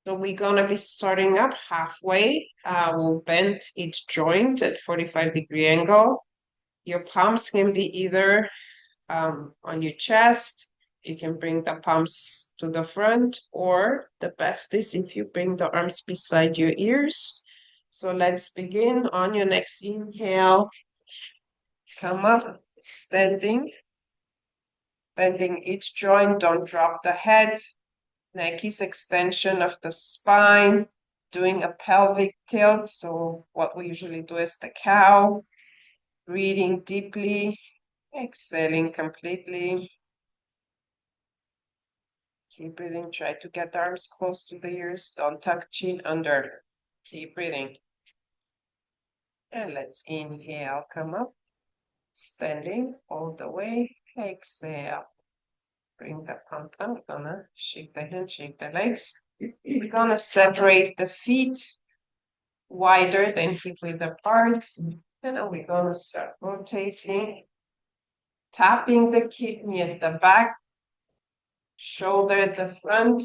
So we're gonna be starting up halfway. We'll bend each joint at 45-degree angle. Your palms can be either on your chest. You can bring the palms to the front, or the best is if you bring the arms beside your ears. So let's begin. On your next inhale, come up, standing, bending each joint. Don't drop the head. Neck is extension of the spine, doing a pelvic tilt. So what we usually do is the cow, breathing deeply, exhaling completely. Keep breathing. Try to get the arms close to the ears. Don't tuck chin under. Keep breathing. And let's inhale, come up, standing all the way. Exhale. Bring the palms down. We're gonna shake the hands, shake the legs. We're gonna separate the feet wider than hip width apart. And then we're gonna start rotating, tapping the kidney at the back, shoulder at the front,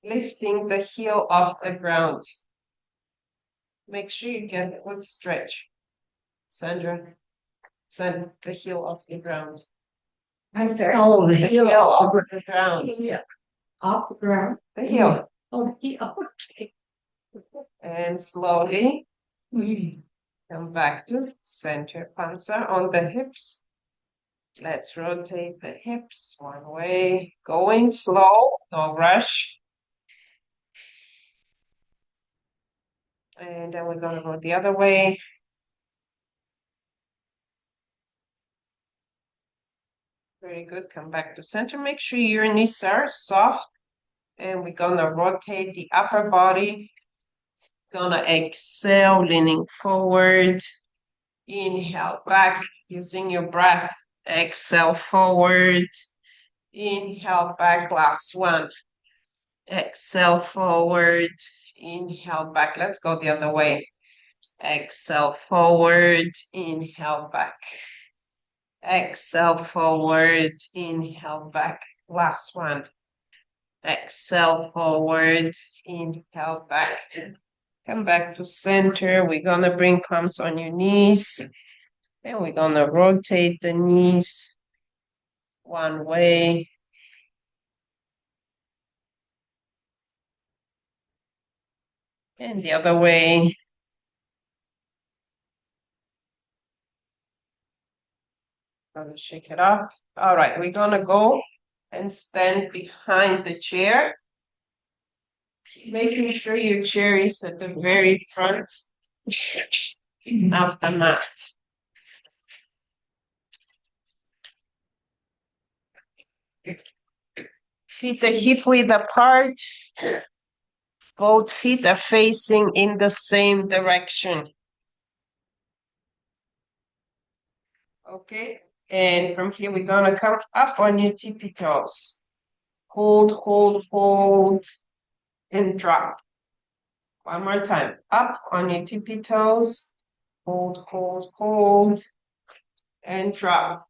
lifting the heel off the ground. Make sure you get a good stretch. Sandra, send the heel off the ground. I'm sorry. Oh, the heel off the ground. Yeah. Off the ground. The heel. Oh, the heel. Okay. And slowly come back to center panza on the hips. Let's rotate the hips one way, going slow, no rush. And then we're gonna go the other way. Very good, come back to center. Make sure your knees are soft. And we're gonna rotate the upper body. Gonna exhale, leaning forward. Inhale back, using your breath. Exhale forward. Inhale back, last one. Exhale forward. Inhale back. Let's go the other way. Exhale forward. Inhale back. Exhale forward. Inhale back. Last one. Exhale forward. Inhale back. Come back to center. We're gonna bring palms on your knees. And we're gonna rotate the knees one way. And the other way. Gonna shake it off. All right, we're gonna go and stand behind the chair. Making sure your chair is at the very front of the mat. Feet are hip width apart. Both feet are facing in the same direction. Okay, and from here we're gonna come up on your tippy toes. Hold, hold, hold, and drop. One more time. Up on your tippy toes. Hold, hold, hold, and drop.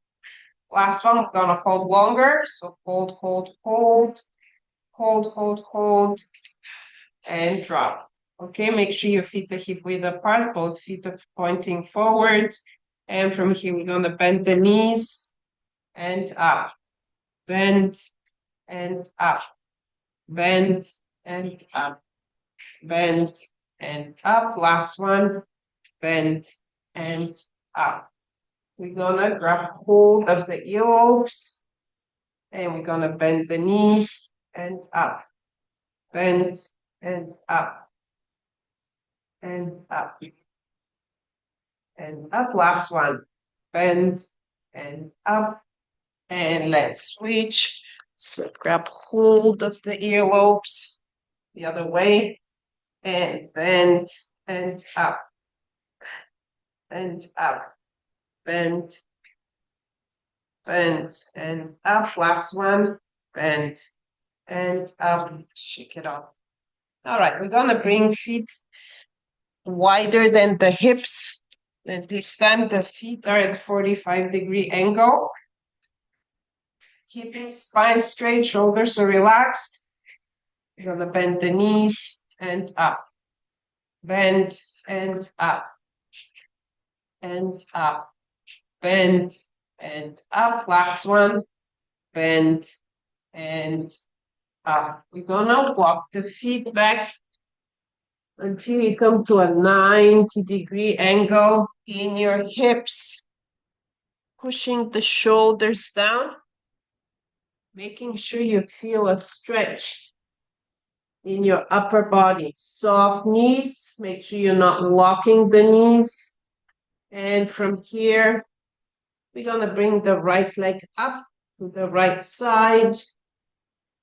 Last one, we're gonna hold longer. So hold, hold, hold, hold, hold, hold, and drop. Okay, make sure your feet are hip width apart, both feet are pointing forward. And from here, we're gonna bend the knees and up. Bend and up. Bend and up. Bend and up. Last one. Bend and up. We're gonna grab hold of the earlobes and we're gonna bend the knees and up. Bend and up. And up. And up. Last one. Bend and up. And let's switch. So grab hold of the earlobes the other way and bend and up. And up. Bend, bend, and up. Last one. Bend and up. Shake it off. All right, we're gonna bring feet wider than the hips. And this time the feet are at 45-degree angle. Keeping spine straight, shoulders are relaxed. You're gonna bend the knees and up. Bend and up. And up. Bend and up. Last one. Bend and up. We're gonna walk the feet back until you come to a 90-degree angle in your hips. Pushing the shoulders down. Making sure you feel a stretch in your upper body. Soft knees. Make sure you're not locking the knees. And from here, we're gonna bring the right leg up to the right side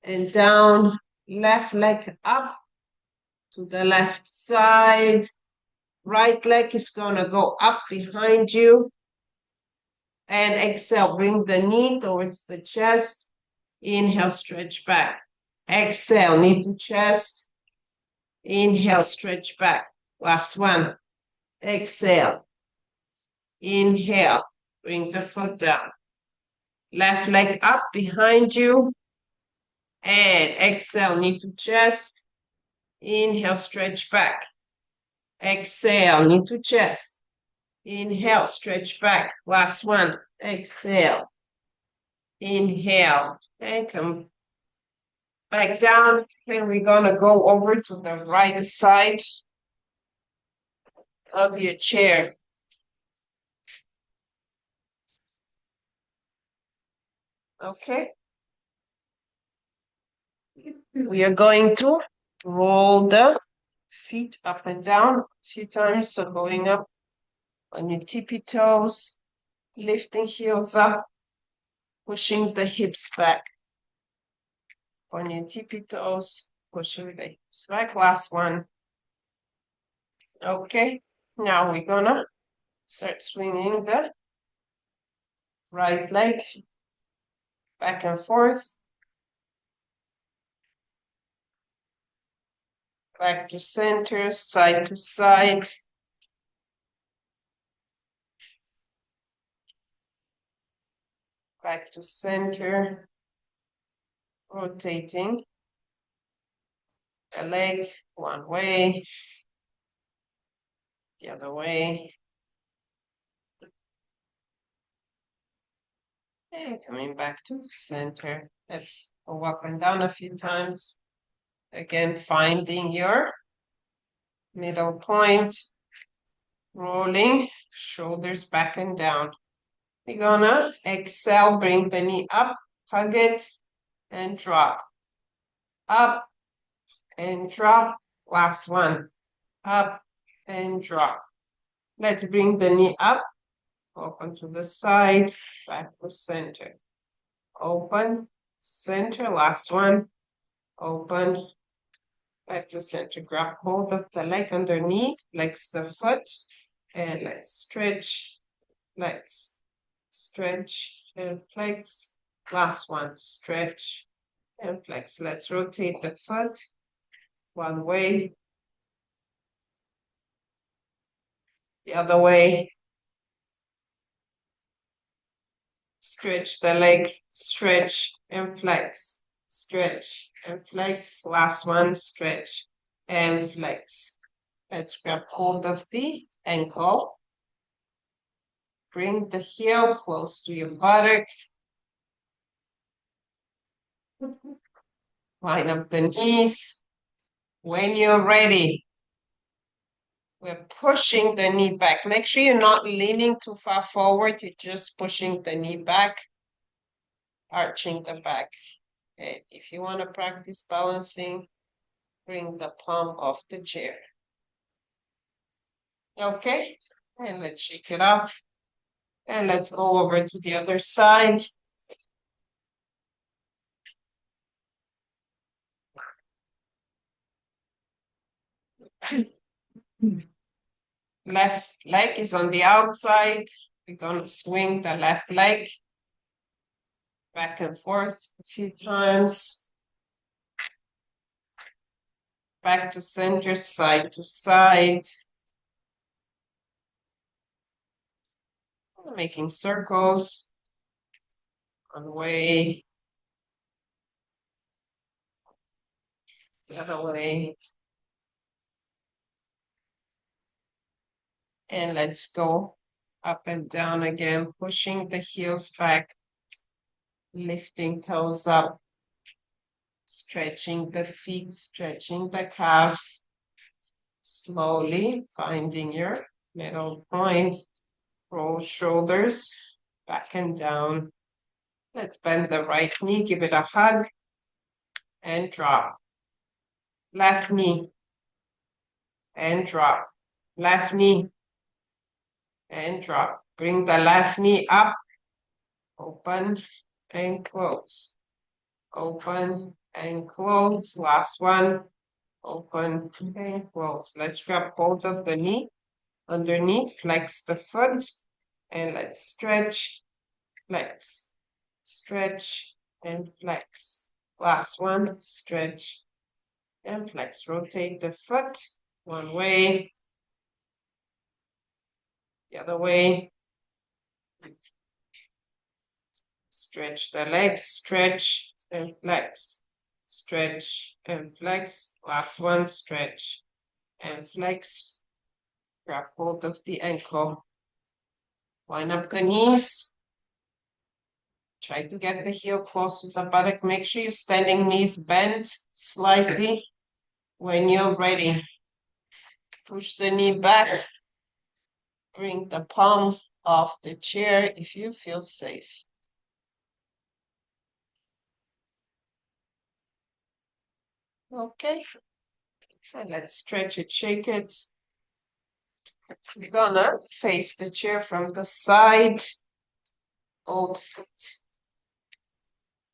and down. Left leg up to the left side. Right leg is gonna go up behind you. And exhale, bring the knee towards the chest. Inhale, stretch back. Exhale, knee to chest. Inhale, stretch back. Last one. Exhale. Inhale, bring the foot down. Left leg up behind you. And exhale, knee to chest. Inhale, stretch back. Exhale, knee to chest. Inhale, stretch back. Last one. Exhale. Inhale. And come back down. And we're going to go over to the right side of your chair. Okay. We are going to roll the feet up and down a few times. So going up on your tippy toes, lifting heels up, pushing the hips back. On your tippy toes, pushing the hips back. Last one. Okay. Now we're gonna start swinging the right leg back and forth. Back to center, side to side. Back to center. Rotating the leg one way, the other way. And coming back to center. Let's go up and down a few times. Again, finding your middle point. Rolling, shoulders back and down. We're gonna exhale, bring the knee up, hug it, and drop. Up and drop. Last one. Up and drop. Let's bring the knee up, open to the side, back to center. Open, center, last one. Open, back to center. Grab hold of the leg underneath, flex the foot, and let's stretch, flex, stretch, and flex. Last one, stretch and flex. Let's rotate the foot one way, the other way. Stretch the leg, stretch and flex, stretch and flex. Last one, stretch and flex. Let's grab hold of the ankle. Bring the heel close to your buttock. Line up the knees. When you're ready, we're pushing the knee back. Make sure you're not leaning too far forward. You're just pushing the knee back, arching the back. And if you want to practice balancing, bring the palm off the chair. Okay, and let's shake it off. And let's go over to the other side. Left leg is on the outside. We're going to swing the left leg back and forth a few times. Back to center, side to side. Making circles. One way. The other way. And let's go up and down again, pushing the heels back, lifting toes up, stretching the feet, stretching the calves, slowly finding your middle point. Roll shoulders back and down. Let's bend the right knee, give it a hug, and drop. Left knee, and drop. Left knee, and drop. Bring the left knee up, open and close. Open and close. Last one. Open and close. Let's grab hold of the knee underneath, flex the foot, and let's stretch, flex, stretch, and flex. Last one, stretch and flex. Rotate the foot one way, the other way. Stretch the legs, stretch and flex. Stretch and flex. Last one, stretch and flex. Grab hold of the ankle. Line up the knees. Try to get the heel close to the buttock. Make sure your standing knees bend slightly when you're ready. Push the knee back. Bring the palm off the chair if you feel safe. Okay. And let's stretch it, shake it. We're gonna face the chair from the side. Old foot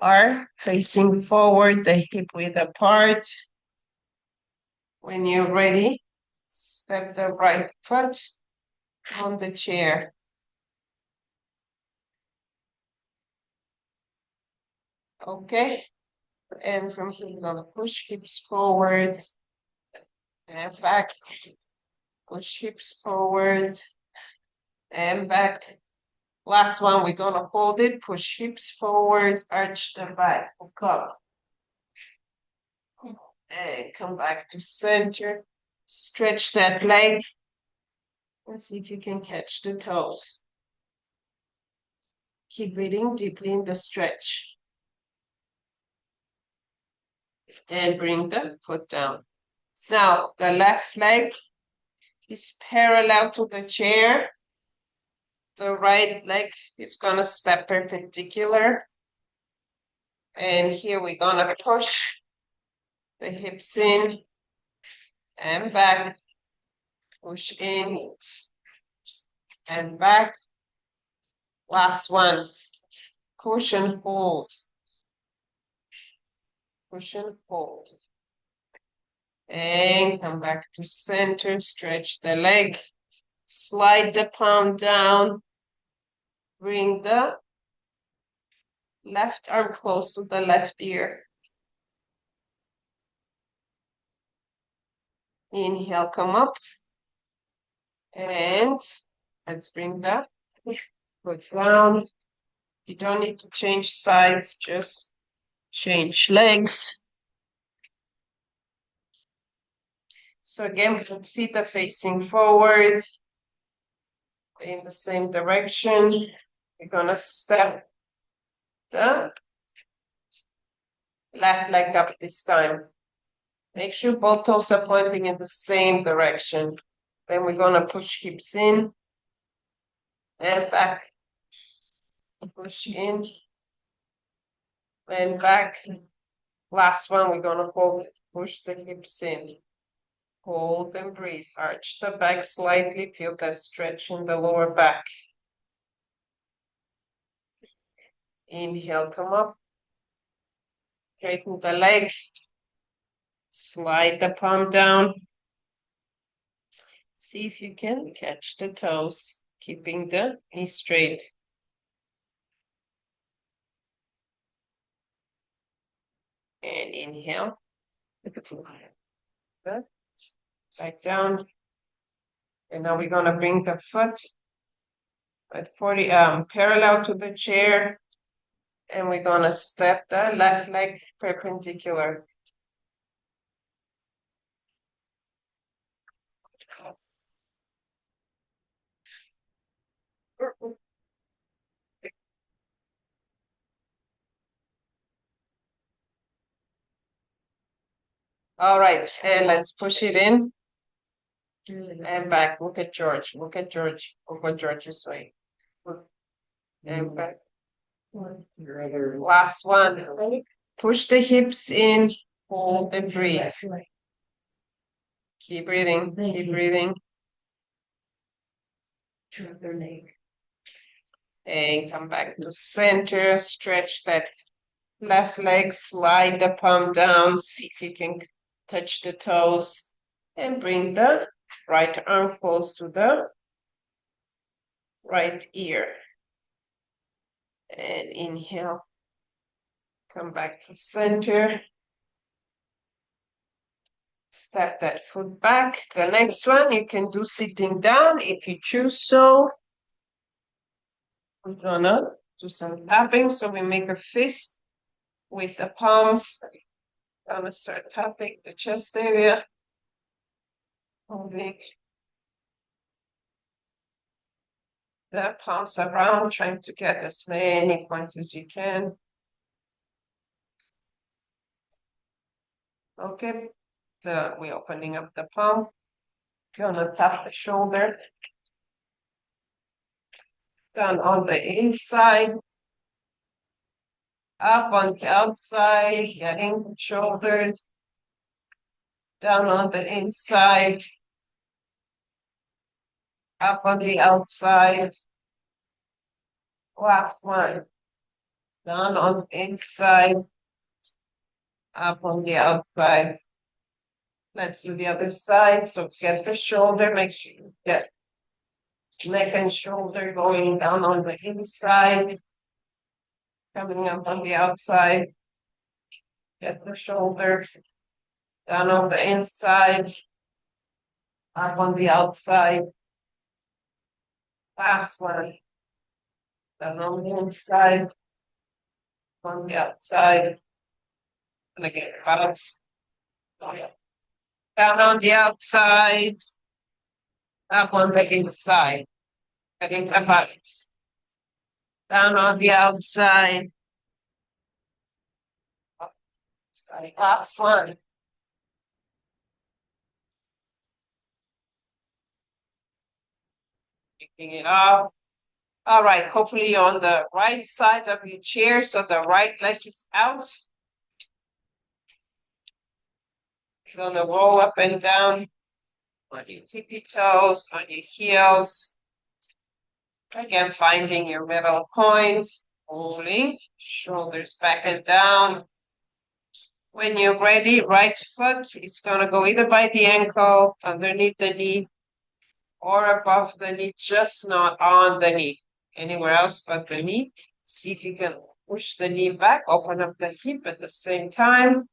are facing forward, the hip width apart. When you're ready, step the right foot on the chair. Okay, and from here we're gonna push hips forward and back. Push hips forward and back. Last one, we're gonna hold it, push hips forward, arch the back, hook up. And come back to center. Stretch that leg. And see if you can catch the toes. Keep breathing deeply in the stretch. And bring the foot down. Now, the left leg is parallel to the chair. The right leg is gonna step perpendicular. And here we're gonna push the hips in and back. Push in and back. Last one. Push and hold. Push and hold. And come back to center. Stretch the leg. Slide the palm down. Bring the left arm close to the left ear. Inhale, come up. And let's bring that foot down. You don't need to change sides, just change legs. So again, feet are facing forward in the same direction. We're gonna step the left leg up this time. Make sure both toes are pointing in the same direction. Then we're gonna push hips in and back. Push in and back. Last one, we're gonna hold it. Push the hips in. Hold and breathe. Arch the back slightly. Feel that stretch in the lower back. Inhale, come up. Straighten the leg. Slide the palm down. See if you can catch the toes, keeping the knee straight. And inhale. Good. Back down. And now we're gonna bring the foot at 40 parallel to the chair. And we're gonna step the left leg perpendicular. All right, and let's push it in and back. Look at George. Look at George. Over George's way. And back. Your other. Last one. Push the hips in. Hold and breathe. Keep breathing. Keep breathing. To their leg. And come back to center. Stretch that left leg. Slide the palm down. See if you can touch the toes. And bring the right arm close to the right ear. And inhale. Come back to center. Step that foot back. The next one you can do sitting down if you choose so. We're gonna do some tapping. So we make a fist with the palms. Gonna start tapping the chest area. Holding the palms around, trying to get as many points as you can. Okay, we're opening up the palm. Gonna tap the shoulder. Down on the inside. Up on the outside, getting the shoulders. Down on the inside. Up on the outside. Last one. Down on the inside. Up on the outside. Let's do the other side. So get the shoulder, make sure you get neck and shoulder going down on the inside. Coming up on the outside. Get the shoulder down on the inside. Up on the outside. Last one. Down on the inside. On the outside. And again, balance. Down on the outside. Up on the inside. Getting the balance. Down on the outside. Last one. Picking it up. All right, hopefully you're on the right side of your chair, so the right leg is out. You're gonna roll up and down on your tippy toes, on your heels. Again, finding your middle point, holding, shoulders back and down. When you're ready, right foot is gonna go either by the ankle, underneath the knee, or above the knee, just not on the knee. Anywhere else but the knee. See if you can push the knee back, open up the hip at the same time.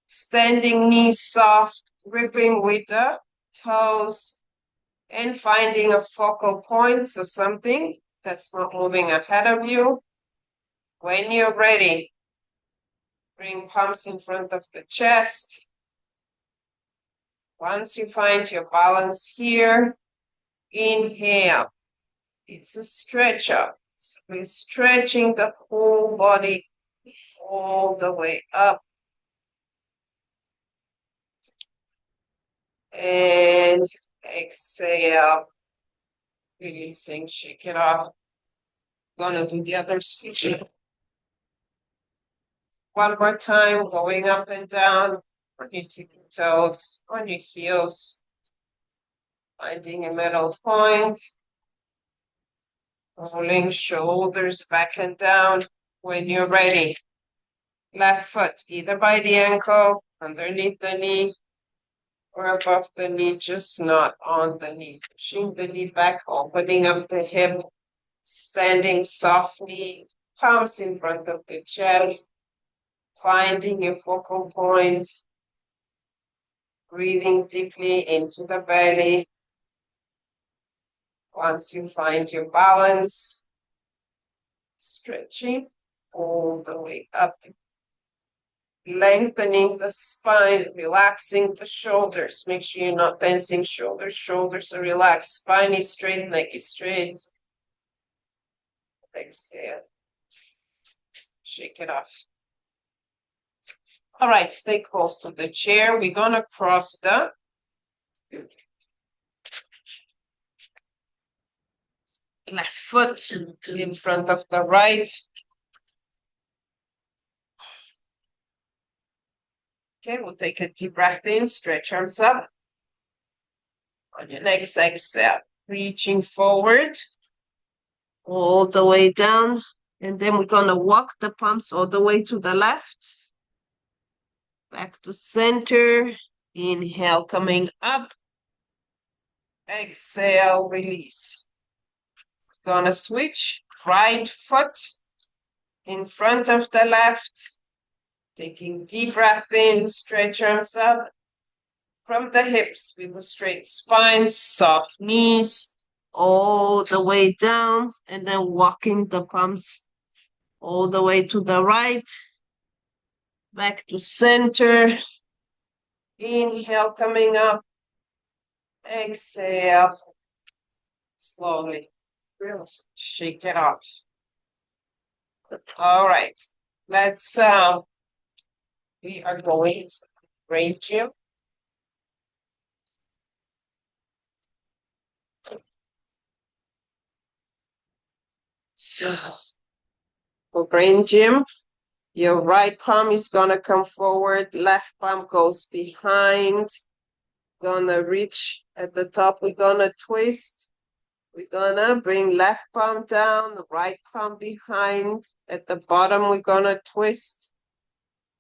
Standing knee soft, gripping with the toes, and finding a focal point, so something that's not moving ahead of you. When you're ready, bring palms in front of the chest. Once you find your balance here, inhale. It's a stretch up. So we're stretching the whole body all the way up. And exhale. Releasing, shake it off. Gonna do the other side. One more time, going up and down on your tippy toes, on your heels. Finding a middle point. Rolling shoulders back and down. When you're ready, left foot either by the ankle, underneath the knee, or above the knee, just not on the knee. Pushing the knee back, opening up the hip, standing softly, palms in front of the chest, finding your focal point, breathing deeply into the belly. Once you find your balance, stretching all the way up, lengthening the spine, relaxing the shoulders. Make sure you're not tensing shoulders. Shoulders are relaxed. Spine is straight, neck is straight. Exhale. Shake it off. All right, stay close to the chair. We're gonna cross the left foot in front of the right. Okay, we'll take a deep breath in, stretch arms up. On your next exhale, reaching forward, all the way down. And then we're gonna walk the palms all the way to the left. Back to center. Inhale, coming up. Exhale, release. Gonna switch. Right foot in front of the left. Taking deep breath in, stretch arms up. From the hips with a straight spine, soft knees, all the way down. And then walking the palms all the way to the right. Back to center. Inhale, coming up. Exhale. Slowly. Shake it off. All right. Let's, we are going to brain gym. So, for brain gym, your right palm is gonna come forward, left palm goes behind. Gonna reach at the top, we're gonna twist. We're gonna bring left palm down, right palm behind. At the bottom, we're gonna twist.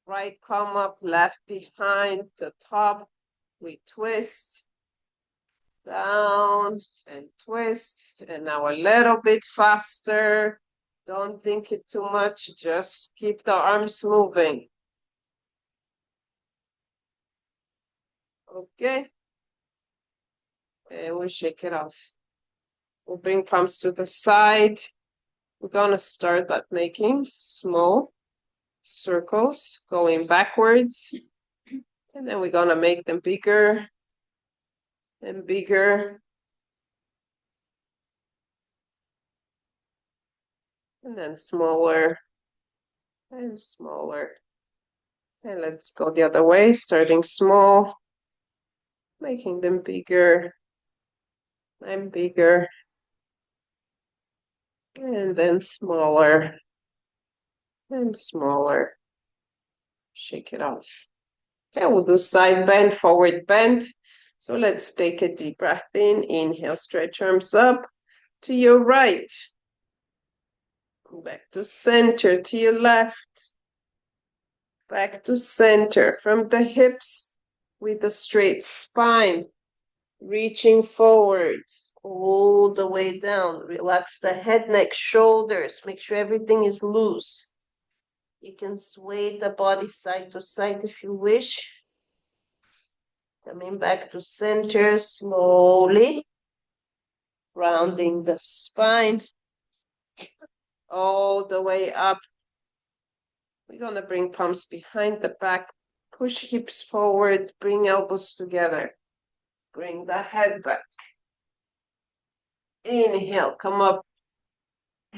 Right palm up, left behind. The top, we twist. Down and twist. And now a little bit faster. Don't think it too much, just keep the arms moving. Okay. And we shake it off. We'll bring palms to the side. We're gonna start by making small circles going backwards. And then we're gonna make them bigger and bigger. And then smaller and smaller. And let's go the other way, starting small, making them bigger and bigger. And then smaller and smaller. Shake it off. Okay, we'll do side bend, forward bend. So let's take a deep breath in. Inhale, stretch arms up to your right. Back to center, to your left. Back to center, from the hips with a straight spine. Reaching forward, all the way down. Relax the head, neck, shoulders. Make sure everything is loose. You can sway the body side to side if you wish. Coming back to center slowly. Rounding the spine. All the way up. We're gonna bring palms behind the back. Push hips forward. Bring elbows together. Bring the head back. Inhale, come up.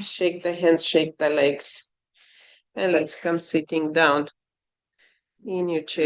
Shake the hands, shake the legs. And let's come sitting down in your chair.